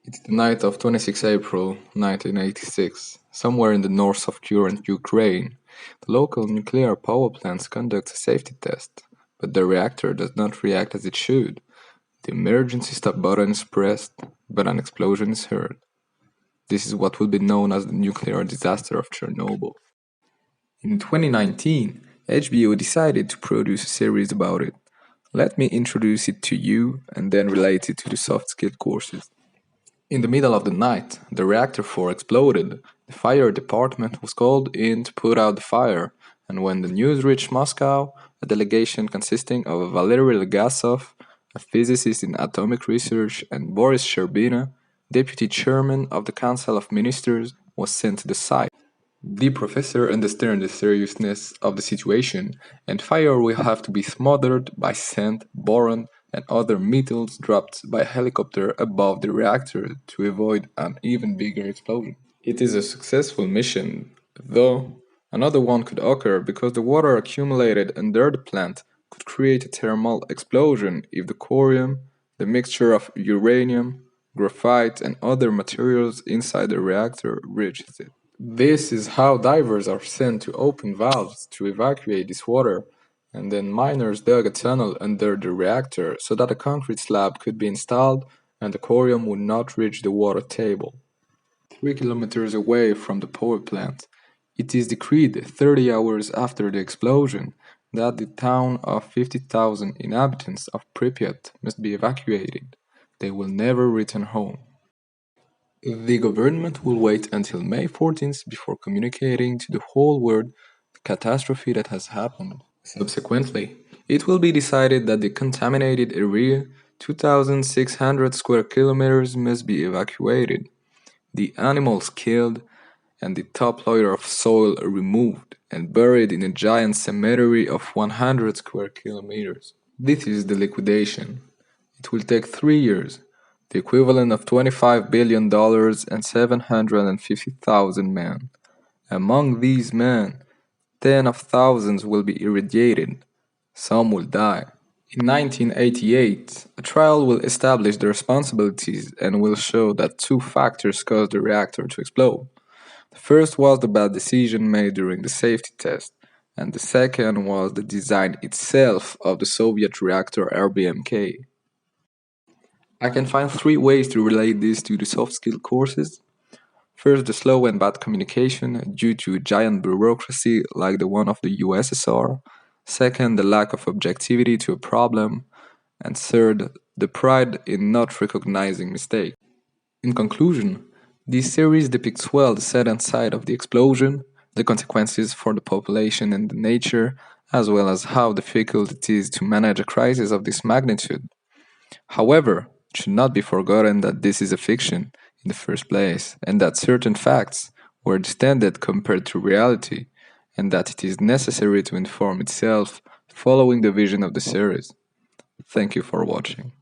It's the night of 26 April 1986. Somewhere in the north of current Ukraine, the local nuclear power plant conducts a safety test, but the reactor does not react as it should. The emergency stop button is pressed, but an explosion is heard. This is what will be known as the nuclear disaster of Chernobyl. In 2019, HBO decided to produce a series about it. Let me introduce it to you and then relate it to the soft skill courses. In the middle of the night, the reactor 4 exploded. The fire department was called in to put out the fire, and when the news reached Moscow, a delegation consisting of Valery Legasov, a physicist in atomic research, and Boris Sherbina, deputy chairman of the Council of Ministers, was sent to the site. The professor understands the seriousness of the situation, and fire will have to be smothered by sand, boron, and other metals dropped by helicopter above the reactor to avoid an even bigger explosion. It is a successful mission, though another one could occur because the water accumulated under the plant could create a thermal explosion if the corium, the mixture of uranium, graphite, and other materials inside the reactor reaches it. This is how divers are sent to open valves to evacuate this water, and then miners dug a tunnel under the reactor so that a concrete slab could be installed and the corium would not reach the water table. 3 kilometers away from the power plant, it is decreed 30 hours after the explosion that the town of 50,000 inhabitants of Pripyat must be evacuated. They will never return home. The government will wait until May 14th before communicating to the whole world the catastrophe that has happened. Subsequently, it will be decided that the contaminated area, 2,600 square kilometers, must be evacuated, the animals killed, and the top layer of soil removed and buried in a giant cemetery of 100 square kilometers. This is the liquidation. It will take 3 years, the equivalent of $25 billion and 750,000 men. Among these men, 10 of thousands will be irradiated. Some will die. In 1988, a trial will establish the responsibilities and will show that two factors caused the reactor to explode. The first was the bad decision made during the safety test, and the second was the design itself of the Soviet reactor RBMK. I can find 3 ways to relate this to the soft skill courses. First, the slow and bad communication due to giant bureaucracy like the one of the USSR. Second, the lack of objectivity to a problem. And third, the pride in not recognizing mistakes. In conclusion, this series depicts well the sad side of the explosion, the consequences for the population and the nature, as well as how difficult it is to manage a crisis of this magnitude. However, it should not be forgotten that this is a fiction in the first place, and that certain facts were distorted compared to reality, and that it is necessary to inform itself following the vision of the series. Thank you for watching.